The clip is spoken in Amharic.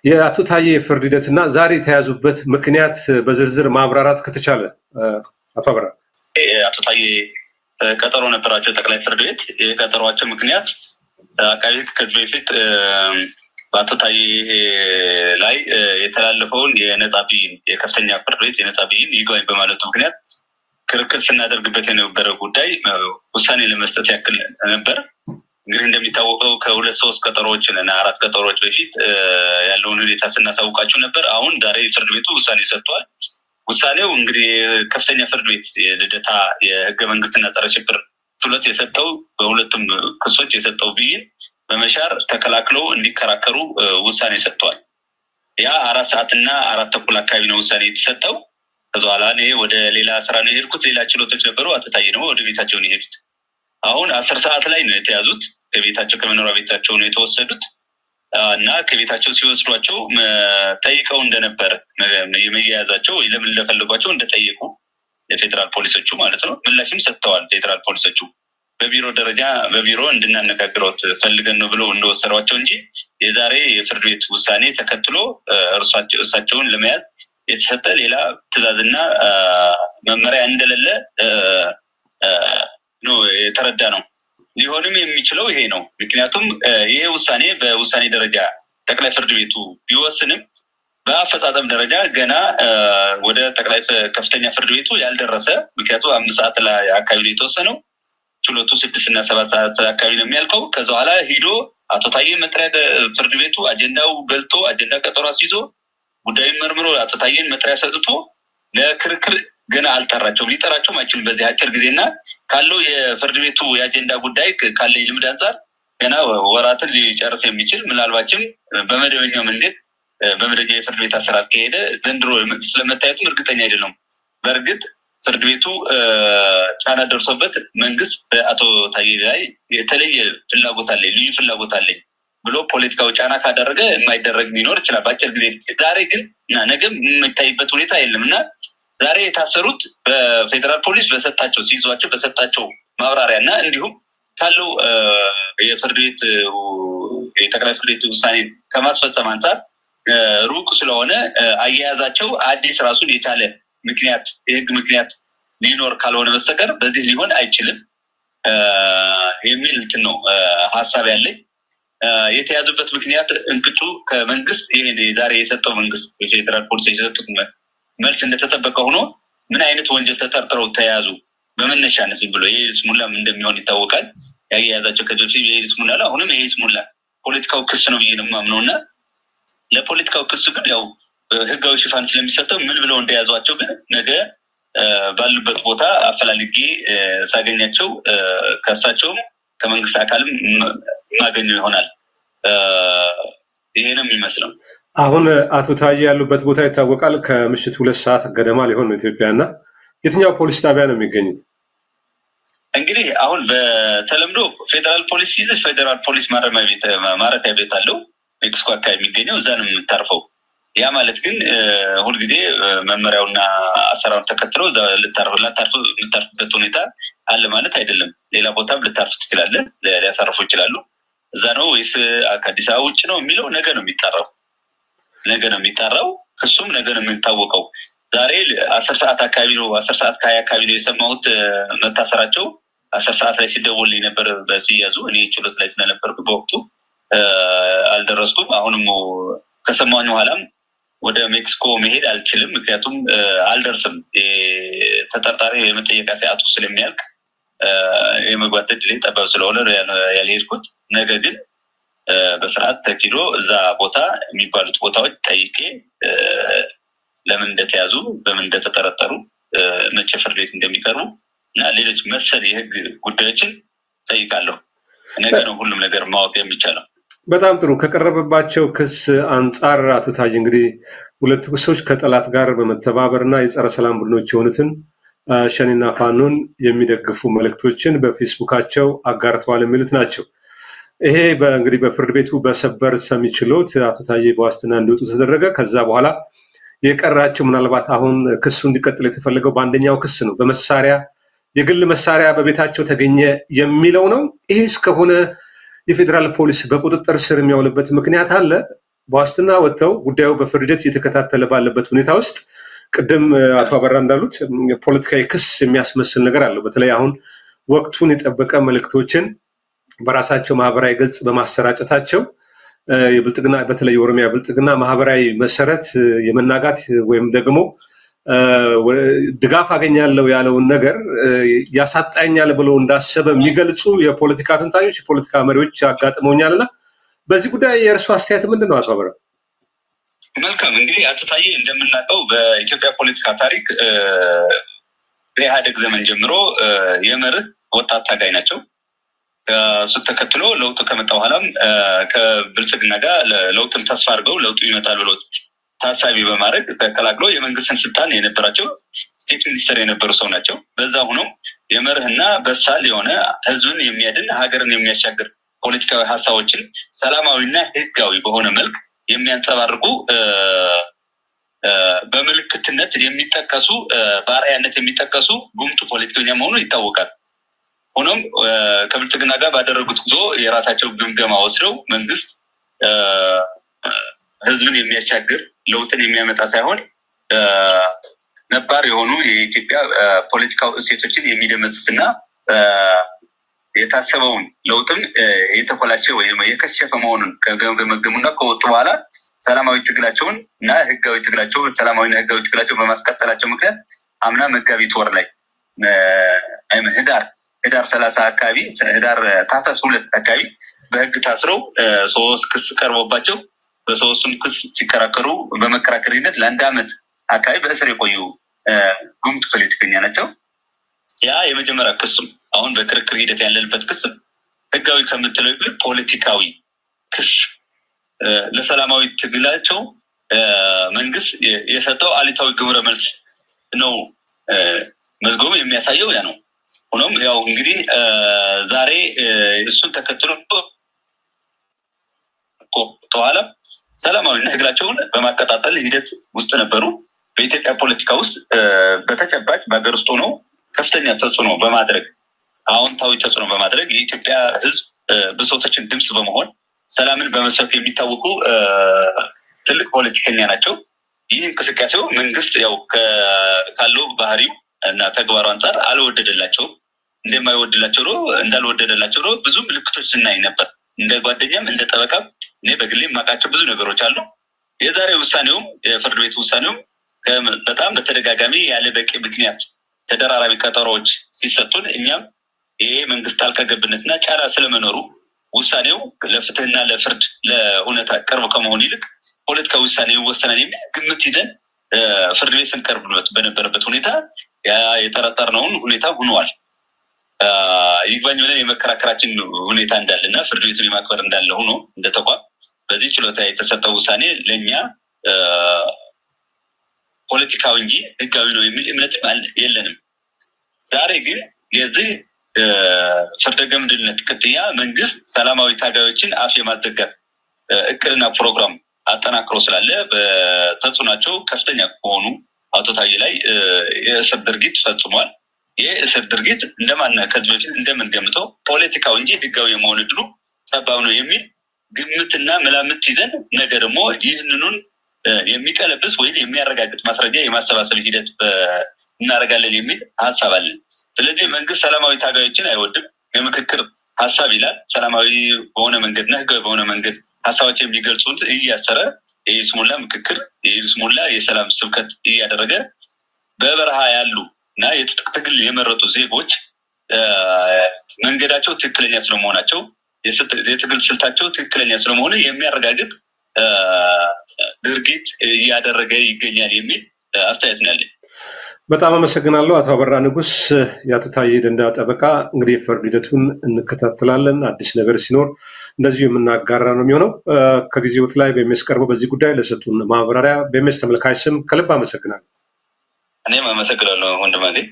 የአቶ ታዬ ፍርድ ሂደትና ዛሬ የተያዙበት ምክንያት በዝርዝር ማብራራት ከተቻለ አቶ አበራ። አቶ ታዬ ቀጠሮ ነበራቸው ጠቅላይ ፍርድ ቤት። የቀጠሯቸው ምክንያት አቃቤ ሕግ ከዚህ በፊት በአቶ ታዬ ላይ የተላለፈውን የነጻ ብይን የከፍተኛ ፍርድ ቤት የነጻ ብይን ይግባኝ በማለቱ ምክንያት ክርክር ስናደርግበት የነበረ ጉዳይ ውሳኔ ለመስጠት ያክል ነበር። እንግዲህ እንደሚታወቀው ከሁለት ሶስት ቀጠሮዎችን እና አራት ቀጠሮዎች በፊት ያለውን ሁኔታ ስናሳውቃችሁ ነበር። አሁን ዛሬ ፍርድ ቤቱ ውሳኔ ሰጥቷል። ውሳኔው እንግዲህ ከፍተኛ ፍርድ ቤት የልደታ የህገ መንግስትና ጸረ ሽብር ችሎት የሰጠው በሁለቱም ክሶች የሰጠው ብይን በመሻር ተከላክለው እንዲከራከሩ ውሳኔ ሰጥቷል። ያ 4 ሰዓትና 4 ተኩል አካባቢ ነው ውሳኔ የተሰጠው። ከዛ በኋላ እኔ ወደ ሌላ ስራ ነው የሄድኩት። ሌላ ችሎቶች ነበሩ። አቶ ታዬ ነው ወደ ቤታቸው ነው የሄዱት። አሁን 10 ሰዓት ላይ ነው የተያዙት። ከቤታቸው ከመኖሪያ ቤታቸው ነው የተወሰዱት እና ከቤታቸው ሲወስዷቸው ጠይቀው እንደነበር የመያያዛቸው ለምን ለፈልጓቸው እንደጠየቁ የፌደራል ፖሊሶቹ ማለት ነው ምላሽም ሰጥተዋል። ፌደራል ፖሊሶቹ በቢሮ ደረጃ በቢሮ እንድናነጋግረውት ፈልገን ነው ብለው እንደወሰዷቸው እንጂ የዛሬ የፍርድ ቤት ውሳኔ ተከትሎ እርሳቸውን ለመያዝ የተሰጠ ሌላ ትዕዛዝና መመሪያ እንደሌለ ነው የተረዳ ነው። ሊሆንም የሚችለው ይሄ ነው። ምክንያቱም ይሄ ውሳኔ በውሳኔ ደረጃ ጠቅላይ ፍርድ ቤቱ ቢወስንም በአፈጻጸም ደረጃ ገና ወደ ጠቅላይ ከፍተኛ ፍርድ ቤቱ ያልደረሰ ምክንያቱም 5 ሰዓት ላይ አካባቢ የተወሰነው ችሎቱ 6 እና 7 ሰዓት አካባቢ ነው የሚያልቀው። ከዛ በኋላ ሂዶ አቶ ታዬ መጥሪያ ፍርድ ቤቱ አጀንዳው ገልጦ አጀንዳ ቀጠሮ አስይዞ ጉዳዩን መርምሮ አቶ ታዬን መጥሪያ ሰጥቶ ለክርክር ገና አልጠራቸውም። ሊጠራቸውም አይችልም በዚህ አጭር ጊዜና ካለው የፍርድ ቤቱ የአጀንዳ ጉዳይ ካለ ልምድ አንፃር ገና ወራትን ሊጨርስ የሚችል ምናልባችም በመደበኛው መንገድ በመደበኛ የፍርድ ቤት አሰራር ከሄደ ዘንድሮ ስለመታየቱም እርግጠኛ አይደለም። በእርግጥ ፍርድ ቤቱ ጫና ደርሶበት መንግስት በአቶ ታዬ ላይ የተለየ ፍላጎት አለ ልዩ ፍላጎት አለ ብሎ ፖለቲካው ጫና ካደረገ የማይደረግ ሊኖር ይችላል በአጭር ጊዜ። ዛሬ ግን እና ነገም የማይታይበት ሁኔታ የለምና ዛሬ የታሰሩት በፌደራል ፖሊስ በሰጣቸው ሲይዟቸው በሰጣቸው ማብራሪያና እንዲሁም ካለው የፍርድ ቤት የጠቅላይ ፍርድ ቤት ውሳኔ ከማስፈጸም አንፃር ሩቅ ስለሆነ አያያዛቸው አዲስ ራሱን የቻለ ምክንያት የህግ ምክንያት ሊኖር ካልሆነ በስተቀር በዚህ ሊሆን አይችልም የሚል እንትን ነው ሐሳብ ያለኝ። የተያዙበት ምክንያት እንቅጩ ከመንግስት ይሄ ዛሬ የሰጠው መንግስት የፌደራል ፖሊስ የሰጡት መልስ እንደተጠበቀ ሆኖ ምን አይነት ወንጀል ተጠርጥረው ተያዙ በመነሻነት ብሎ የይስሙላም እንደሚሆን ይታወቃል። ያያያዛቸው ከጆሲ የይስሙላ አሁንም የይስሙላ ፖለቲካው ክስ ነው ብዬ ነው የማምነውና ለፖለቲካው ክስ ግን ያው ህጋዊ ሽፋን ስለሚሰጠው ምን ብለው እንደያዟቸው ግን ነገ ባሉበት ቦታ አፈላልጌ ሳገኛቸው ከሳቸውም ከመንግስት አካልም ማገኘው ይሆናል። ይሄ ነው የሚመስለው። አሁን አቶ ታዬ ያሉበት ቦታ ይታወቃል። ከምሽት 2 ሰዓት ገደማ ሊሆን ነው ኢትዮጵያና የትኛው ፖሊስ ጣቢያ ነው የሚገኙት? እንግዲህ አሁን በተለምዶ ፌደራል ፖሊስ ይዘ ፌደራል ፖሊስ ማረፊያ ቤት አለው ሜክሲኮ አካባቢ የሚገኘው እዛ ነው የምታርፈው። ያ ማለት ግን ሁሉ ጊዜ መመሪያውና አሰራሩን ተከትለው እዛ ልታርፍበት ሁኔታ አለ ማለት አይደለም። ሌላ ቦታም ልታርፍ ትችላለህ፣ ሊያሳርፉ ይችላሉ። እዛ ነው ወይስ ከአዲስ አበባ ውጭ ነው የሚለው ነገ ነው የሚጣራው። ክሱም ነገ ነው የሚታወቀው። ዛሬ 10 ሰዓት አካባቢ ነው 10 ሰዓት ከ20 አካባቢ ነው የሰማሁት መታሰራቸው። 10 ሰዓት ላይ ሲደወልልኝ ነበር በሲያዙ እኔ ችሎት ላይ ስለነበርኩ በወቅቱ አልደረስኩም። አሁንም ከሰማሁኝ በኋላም ወደ ሜክሲኮ መሄድ አልችልም ምክንያቱም አልደርስም ተጠርጣሪ የመጠየቂያ ሰዓቱ ስለሚያልቅ የመግባት እድሌ ጠባብ ስለሆነ ያልሄድኩት። ነገ ግን በስርዓት ተኪዶ እዛ ቦታ የሚባሉት ቦታዎች ጠይቄ ለምን እንደተያዙ በምን እንደተጠረጠሩ መቼ ፍርድ ቤት እንደሚቀርቡ እና ሌሎች መሰል የህግ ጉዳዮችን ጠይቃለሁ። ነገ ነው ሁሉም ነገር ማወቅ የሚቻለው። በጣም ጥሩ። ከቀረበባቸው ክስ አንጻር አቶ ታዬ እንግዲህ 2 ክሶች ከጠላት ጋር በመተባበርና የጸረ ሰላም ቡድኖች የሆኑትን ሸኔና ፋኖን የሚደግፉ መልእክቶችን በፌስቡካቸው አጋርተዋል የሚሉት ናቸው። ይሄ እንግዲህ በፍርድ ቤቱ በሰበር ሰሚ ችሎት አቶ ታዬ በዋስትና እንዲወጡ ተደረገ። ከዛ በኋላ የቀራቸው ምናልባት አሁን ክሱ እንዲቀጥል የተፈለገው በአንደኛው ክስ ነው፣ በመሳሪያ የግል መሳሪያ በቤታቸው ተገኘ የሚለው ነው። ይሄ እስከሆነ የፌደራል ፖሊስ በቁጥጥር ስር የሚያውልበት ምክንያት አለ? በዋስትና ወጥተው ጉዳዩ በፍርድ ቤት እየተከታተለ ባለበት ሁኔታ ውስጥ ቅድም አቶ አበራ እንዳሉት ፖለቲካዊ ክስ የሚያስመስል ነገር አለው። በተለይ አሁን ወቅቱን የጠበቀ መልእክቶችን በራሳቸው ማህበራዊ ገጽ በማሰራጨታቸው የብልጽግና በተለይ የኦሮሚያ ብልጽግና ማህበራዊ መሰረት የመናጋት ወይም ደግሞ ድጋፍ አገኛለሁ ያለውን ነገር ያሳጣኛል ብሎ እንዳሰበ የሚገልጹ የፖለቲካ ተንታኞች የፖለቲካ መሪዎች አጋጥመውኛልና በዚህ ጉዳይ የእርሱ አስተያየት ምንድነው አቶ አበራ? መልካም እንግዲህ አቶ ታዬ እንደምናውቀው በኢትዮጵያ ፖለቲካ ታሪክ በኢህአዴግ ዘመን ጀምሮ የመርህ ወጣት ታጋይ ናቸው። እሱ ተከትሎ ለውጡ ከመጣ በኋላም ከብልጽግና ጋር ለውጥን ተስፋ አድርገው ለውጡ ይመጣል ብሎ ታሳቢ በማድረግ ተቀላቅሎ የመንግስትን ስልጣን የነበራቸው ስቴት ሚኒስተር የነበሩ ሰው ናቸው። በዛ ሆኖ የመርህና በሳል የሆነ ህዝብን የሚያድን ሀገርን የሚያሻግር ፖለቲካዊ ሀሳቦችን ሰላማዊና ህጋዊ በሆነ መልክ የሚያንጸባርቁ በምልክትነት የሚጠቀሱ በአርአያነት የሚጠቀሱ ጉምቱ ፖለቲከኛ መሆኑ ይታወቃል። ሆኖም ከብልጽግና ጋር ባደረጉት ጉዞ የራሳቸው ግምገማ ወስደው መንግስት ህዝብን የሚያሻግር ለውጥን የሚያመጣ ሳይሆን ነባር የሆኑ የኢትዮጵያ ፖለቲካዊ እሴቶችን የሚደመስስና የታሰበውን ለውጥም የተኮላቸ ወይም የከሸፈ መሆኑን ከገመገሙና ከወጡ በኋላ ሰላማዊ ትግላቸውን እና ህጋዊ ትግላቸውን ሰላማዊና ህጋዊ ትግላቸውን በማስቀጠላቸው ምክንያት አምና መጋቢት ወር ላይ ህዳር 30 አካባቢ ህዳር ታህሳስ 2 አካባቢ በህግ ታስረው 3 ክስ ቀርቦባቸው በሶስቱም ክስ ሲከራከሩ በመከራከሪነት ለአንድ ዓመት አካባቢ በእስር የቆዩ ጉምቱ ፖለቲከኛ ናቸው። ያ የመጀመሪያ ክስም አሁን በክርክር ሂደት ያለበት ክስ ህጋዊ ከምትለው ይልቅ ፖለቲካዊ ክስ ለሰላማዊ ትግላቸው መንግስት የሰጠው አሊታዊ ግብረ መልስ ነው መዝገቡ የሚያሳየው ያ ነው። ሆኖም ያው እንግዲህ ዛሬ እሱን ተከትሎ ተዋላ ሰላማዊና ትግላቸውን በማቀጣጠል ሂደት ውስጥ ነበሩ። በኢትዮጵያ ፖለቲካ ውስጥ በተጨባጭ በአገር ውስጥ ሆነው ከፍተኛ ተጽዕኖ በማድረግ አዎንታዊ ተጽዕኖ በማድረግ የኢትዮጵያ ህዝብ ብሶቶችን ድምጽ በመሆን ሰላምን በመስበክ የሚታወቁ ትልቅ ፖለቲከኛ ናቸው። ይህ እንቅስቃሴው መንግስት ያው ካለው ባህሪው እና ተግባሩ አንፃር አልወደደላቸው እንደማይወደላቸው ነው እንዳልወደደላቸው ነው ብዙ ምልክቶች ስናይ ነበር። እንደ ጓደኛም እንደ ጠበቃም እኔ በግሌ ማቃቸው ብዙ ነገሮች አሉ። የዛሬ ውሳኔውም የፍርድ ቤት ውሳኔውም በጣም በተደጋጋሚ ያለ በቂ ምክንያት ተደራራቢ ቀጠሮዎች ሲሰጡን እኛም ይሄ መንግስት ጣልቃ ገብነትና ጫና ስለመኖሩ ውሳኔው ለፍትህና ለፍርድ ለሁኔታ ቅርብ ከመሆኑ ይልቅ ፖለቲካዊ ውሳኔ ይወሰናል የሚል ግምት ይዘን ፍርድ ቤት ስንቀርብበት በነበረበት ሁኔታ ያ የጠረጠርነውን ሁኔታ ሆኗል። ይግባኝ ብለን የመከራከራችን ሁኔታ እንዳለና ፍርድ ቤቱን የማክበር እንዳለ ሆኖ እንደተቋም በዚህ ችሎታ የተሰጠው ውሳኔ ለኛ ፖለቲካዊ እንጂ ህጋዊ ነው የሚል እምነት የለንም። ዛሬ ግን የዚህ ፍርደ ገምድልነት ቅጥያ መንግስት ሰላማዊ ታጋዮችን አፍ የማዘጋት እቅድና ፕሮግራም አጠናክሮ ስላለ በተጽዕኖአቸው ከፍተኛ ከሆኑ አቶ ታዬ ላይ የእስር ድርጊት ፈጽሟል። የእስር ድርጊት እንደማና ከዚህ በፊት እንደምንገምተው ፖለቲካዊ እንጂ ህጋዊ የመሆን እድሉ ጠባብ ነው የሚል ግምትና መላምት ይዘን ነገ ደግሞ ይህንኑን የሚቀለብስ ወይ የሚያረጋግጥ ማስረጃ የማሰባሰብ ሂደት እናረጋለን የሚል ሐሳብ አለን። ስለዚህ መንግስት ሰላማዊ ታጋዮችን አይወድም። የምክክር ሐሳብ ይላል። ሰላማዊ በሆነ መንገድና ህጋዊ በሆነ መንገድ ሐሳቦች የሚገልጹት እያሰረ የይስሙላ ምክክር የይስሙላ የሰላም ስብከት እያደረገ በበረሃ ያሉ እና የትጥቅ ትግል የመረጡ ዜጎች መንገዳቸው ትክክለኛ ስለመሆናቸው የትግል ስልታቸው ትክክለኛ ስለመሆኑ የሚያረጋግጥ ድርጊት እያደረገ ይገኛል የሚል አስተያየት ነው ያለኝ። በጣም አመሰግናለሁ አቶ አበራ ንጉስ። የአቶ ታዬ ደንዳ ጠበቃ። እንግዲህ ፍርድ ሂደቱን እንከታተላለን። አዲስ ነገር ሲኖር እንደዚሁ የምናጋራ ነው የሚሆነው። ከጊዜውት ላይ በሚያስቀርበው በዚህ ጉዳይ ለሰጡን ማብራሪያ በሚያስ ተመልካች ስም ከልብ አመሰግናለሁ። እኔም አመሰግናለሁ ወንድማገኝ።